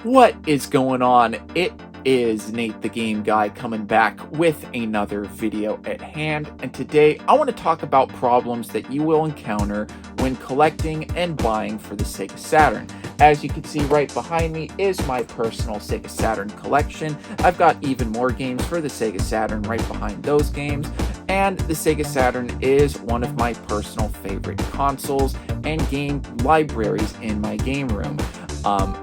What is going on? It is Nate the Game Guy coming back with another video at hand, and today I want to talk about problems that you will encounter when collecting and buying for the Sega Saturn. As you can see right behind me is my personal Sega Saturn collection. I've got even more games for the Sega Saturn right behind those games, and the Sega Saturn is one of my personal favorite consoles and game libraries in my game room.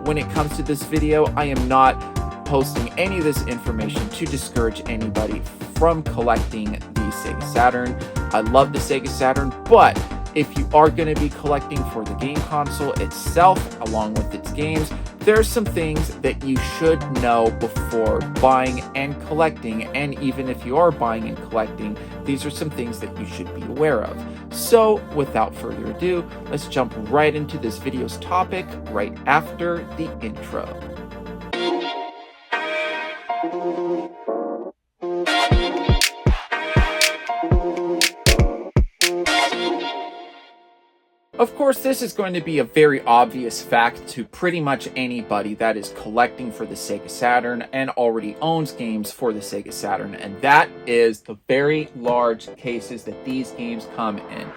When it comes to this video, I am not posting any of this information to discourage anybody from collecting the Sega Saturn. I love the Sega Saturn, but if you are going to be collecting for the game console itself, along with its games, there's some things that you should know before buying and collecting, and even if you are buying and collecting, these are some things that you should be aware of. So without further ado, let's jump right into this video's topic right after the intro. Of course, this is going to be a very obvious fact to pretty much anybody that is collecting for the Sega Saturn and already owns games for the Sega Saturn, and that is the very large cases that these games come in.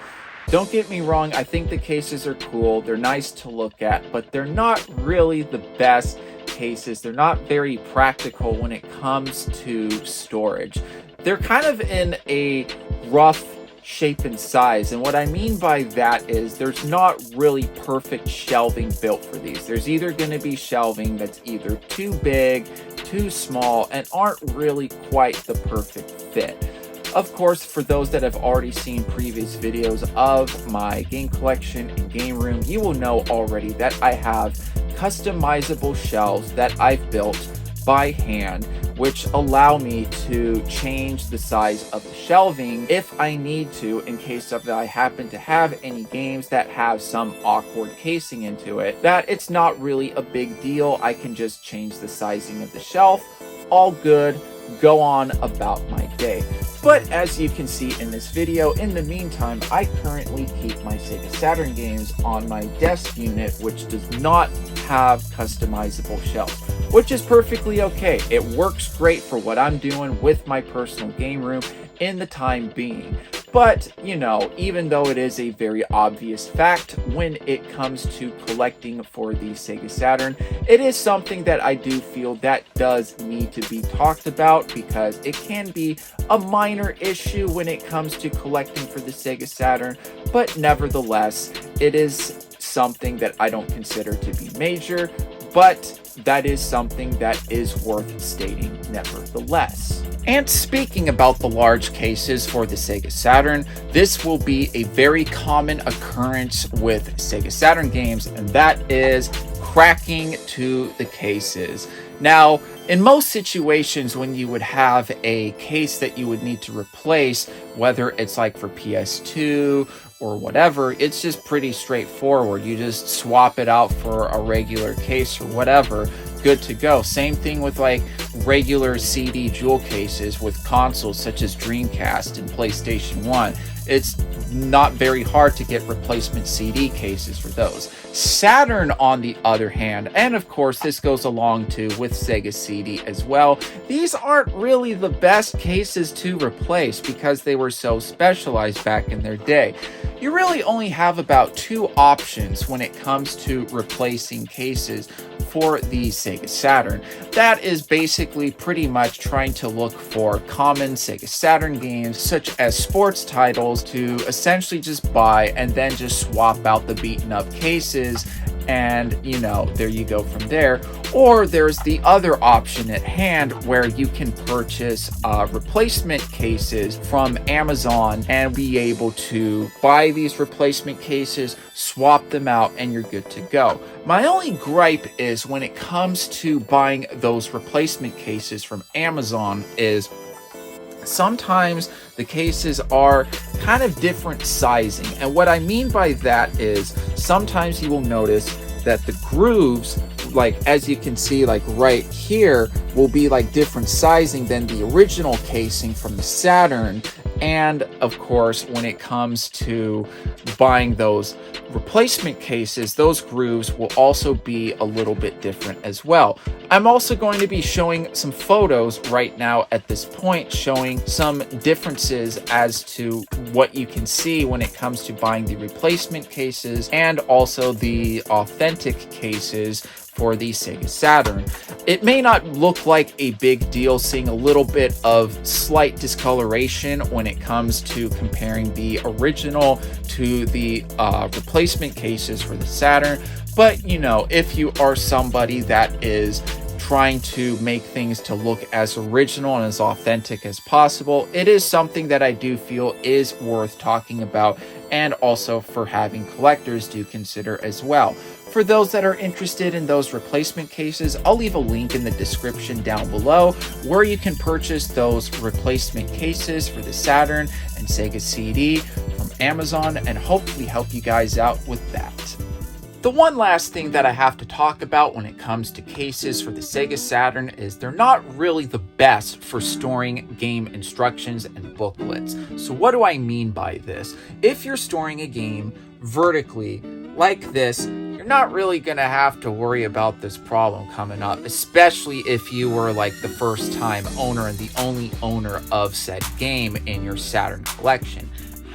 Don't get me wrong, I think the cases are cool, they're nice to look at, but they're not really the best cases. They're not very practical when it comes to storage. They're kind of in a rough shape and size, and what I mean by that is there's not really perfect shelving built for these. There's either going to be shelving that's either too big, too small, and aren't really quite the perfect fit. Of course, for those that have already seen previous videos of my game collection and game room, you will know already that I have customizable shelves that I've built by hand, which allow me to change the size of the shelving if I need to, in case of that I happen to have any games that have some awkward casing into it, that it's not really a big deal. I can just change the sizing of the shelf, all good, go on about my day. But as you can see in this video, in the meantime, I currently keep my Sega Saturn games on my desk unit, which does not have customizable shelves, which is perfectly okay. It works great for what I'm doing with my personal game room in the time being. But, you know, even though it is a very obvious fact when it comes to collecting for the Sega Saturn, it is something that I do feel that does need to be talked about, because it can be a minor issue when it comes to collecting for the Sega Saturn, but nevertheless, it is something that I don't consider to be major, but that is something that is worth stating nevertheless. And speaking about the large cases for the Sega Saturn, this will be a very common occurrence with Sega Saturn games, and that is cracking to the cases. Now, in most situations when you would have a case that you would need to replace, whether it's like for PS2 or whatever, it's just pretty straightforward. You just swap it out for a regular case or whatever, good to go. Same thing with like regular CD jewel cases with consoles such as Dreamcast and PlayStation 1. It's not very hard to get replacement CD cases for those. Saturn, on the other hand, and of course this goes along too with Sega CD as well, these aren't really the best cases to replace because they were so specialized back in their day. You really only have about two options when it comes to replacing cases for the Sega Saturn. That is basically pretty much trying to look for common Sega Saturn games such as sports titles to essentially just buy and then just swap out the beaten up cases, and you know, there you go from there. Or there's the other option at hand where you can purchase replacement cases from Amazon and be able to buy these replacement cases, swap them out, and you're good to go. My only gripe is when it comes to buying those replacement cases from Amazon is sometimes the cases are kind of different sizing. And what I mean by that is sometimes you will notice that the grooves, like as you can see, like right here, will be like different sizing than the original casing from the Saturn, And of course, when it comes to buying those replacement cases, those grooves will also be a little bit different as well. I'm also going to be showing some photos right now at this point, showing some differences as to what you can see when it comes to buying the replacement cases and also the authentic cases for the Sega Saturn. It may not look like a big deal seeing a little bit of slight discoloration when it comes to comparing the original to the replacement cases for the Saturn, but you know, if you are somebody that is trying to make things to look as original and as authentic as possible, it is something that I do feel is worth talking about, and also for having collectors to consider as well. For those that are interested in those replacement cases, I'll leave a link in the description down below where you can purchase those replacement cases for the Saturn and Sega CD from Amazon, and hopefully help you guys out with that. The one last thing that I have to talk about when it comes to cases for the Sega Saturn is they're not really the best for storing game instructions and booklets. So what do I mean by this? If you're storing a game vertically like this, you're not really going to have to worry about this problem coming up, especially if you were like the first time owner and the only owner of said game in your Saturn collection.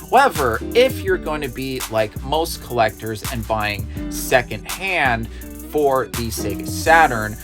However, if you're going to be like most collectors and buying secondhand for the Sega Saturn,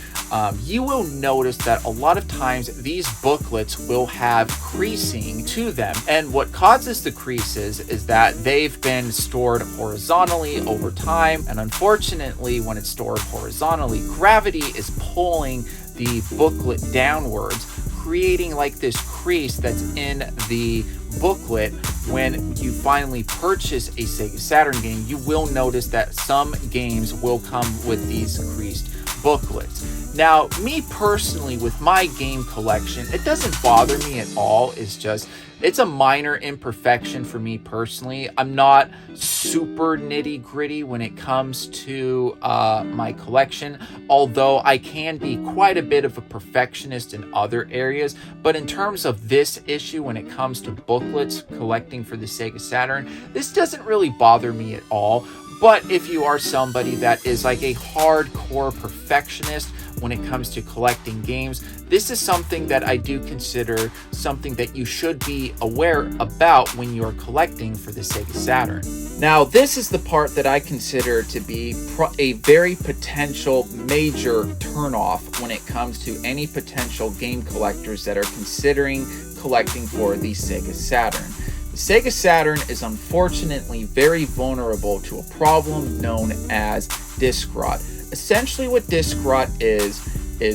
you will notice that a lot of times these booklets will have creasing to them. And what causes the creases is that they've been stored horizontally over time. And unfortunately, when it's stored horizontally, gravity is pulling the booklet downwards, creating like this crease that's in the booklet. When you finally purchase a Sega Saturn game, you will notice that some games will come with these creased booklets. Now, me personally, with my game collection, it doesn't bother me at all. It's a minor imperfection for me personally. I'm not super nitty gritty when it comes to my collection, although I can be quite a bit of a perfectionist in other areas. But in terms of this issue, when it comes to booklets collecting for the Sega Saturn, this doesn't really bother me at all. But if you are somebody that is like a hardcore perfectionist when it comes to collecting games, this is something that I do consider something that you should be aware about when you're collecting for the Sega Saturn. Now, this is the part that I consider to be a very potential major turnoff when it comes to any potential game collectors that are considering collecting for the Sega Saturn. The Sega Saturn is unfortunately very vulnerable to a problem known as disc rot. Essentially what disc rot is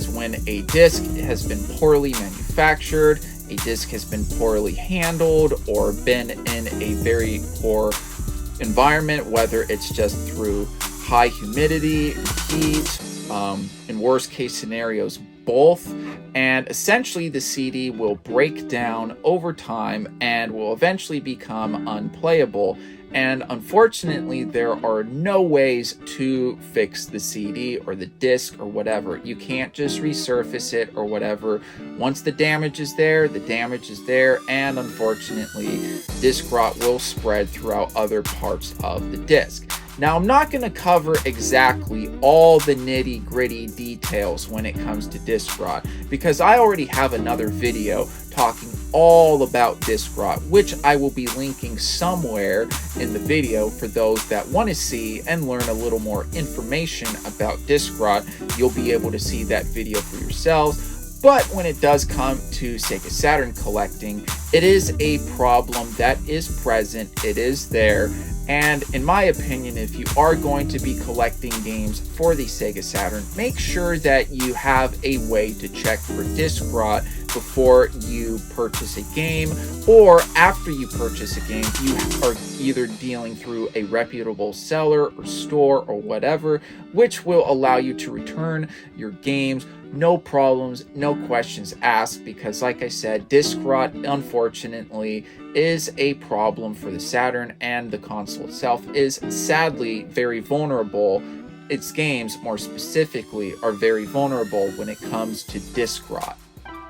when a disc has been poorly manufactured, a disc has been poorly handled, or been in a very poor environment, whether it's just through high humidity, heat, in worst case scenarios, both. And essentially the CD will break down over time and will eventually become unplayable. And unfortunately, there are no ways to fix the CD or the disc or whatever. You can't just resurface it or whatever. Once the damage is there, the damage is there. And unfortunately, disc rot will spread throughout other parts of the disc. Now, I'm not going to cover exactly all the nitty-gritty details when it comes to disc rot, because I already have another video talking all about disc rot, which I will be linking somewhere in the video for those that want to see and learn a little more information about disc rot. You'll be able to see that video for yourselves. But when it does come to Sega Saturn collecting, it is a problem that is present, it is there. And in my opinion, if you are going to be collecting games for the Sega Saturn, make sure that you have a way to check for disc rot before you purchase a game, or after you purchase a game, you are either dealing through a reputable seller or store or whatever, which will allow you to return your games, no problems, no questions asked, because like I said, disc rot, unfortunately, is a problem for the Saturn, and the console itself is sadly very vulnerable. Its games, more specifically, are very vulnerable when it comes to disc rot.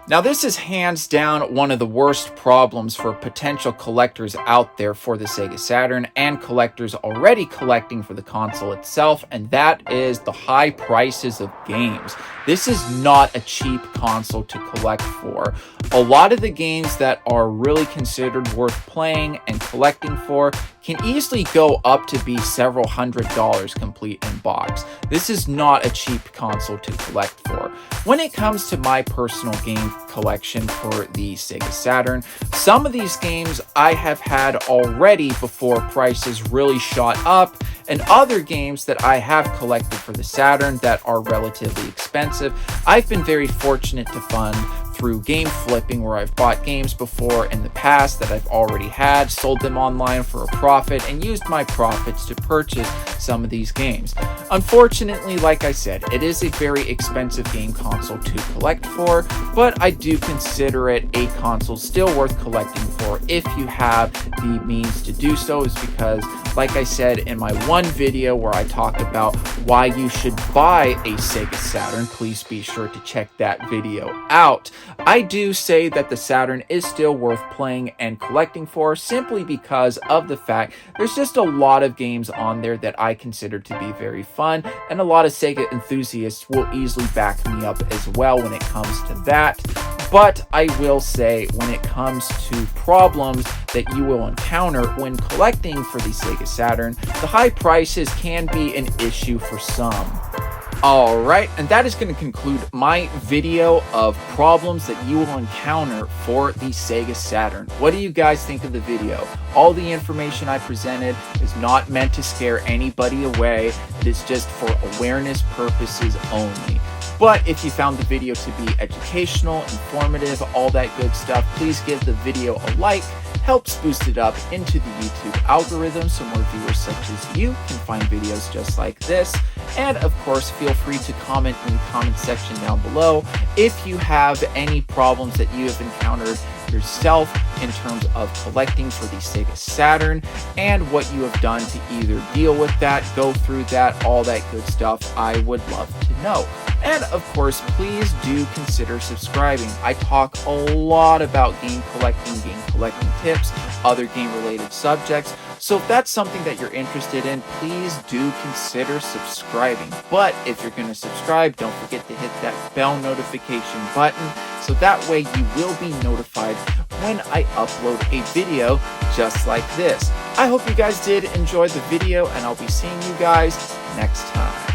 Now, this is hands down one of the worst problems for potential collectors out there for the Sega Saturn and collectors already collecting for the console itself, and that is the high prices of games. This is not a cheap console to collect for. A lot of the games that are really considered worth playing and collecting for can easily go up to be several $100s complete in box. This is not a cheap console to collect for. When it comes to my personal game collection for the Sega Saturn, some of these games I have had already before prices really shot up, and other games that I have collected for the Saturn that are relatively expensive, I've been very fortunate to fund through game flipping, where I've bought games before in the past that I've already had, sold them online for a profit, and used my profits to purchase some of these games. Unfortunately, like I said, it is a very expensive game console to collect for, but I do consider it a console still worth collecting for if you have the means to do so, is because, like I said in my one video where I talk about why you should buy a Sega Saturn, please be sure to check that video out. I do say that the Saturn is still worth playing and collecting for, simply because of the fact there's just a lot of games on there that I consider to be very fun, and a lot of Sega enthusiasts will easily back me up as well when it comes to that. But I will say, when it comes to problems that you will encounter when collecting for the Sega Saturn, the high prices can be an issue for some. Alright, and that is going to conclude my video of problems that you will encounter for the Sega Saturn. What do you guys think of the video? All the information I presented is not meant to scare anybody away. It is just for awareness purposes only. But if you found the video to be educational, informative, all that good stuff, please give the video a like. Helps boost it up into the YouTube algorithm so more viewers such as you can find videos just like this. And of course, feel free to comment in the comment section down below if you have any problems that you have encountered yourself in terms of collecting for the Sega Saturn, and what you have done to either deal with that, go through that, all that good stuff. I would love to know. And of course, please do consider subscribing. I talk a lot about game collecting tips, other game related subjects. So if that's something that you're interested in, please do consider subscribing. But if you're going to subscribe, don't forget to hit that bell notification button, so that way you will be notified when I upload a video just like this. I hope you guys did enjoy the video, and I'll be seeing you guys next time.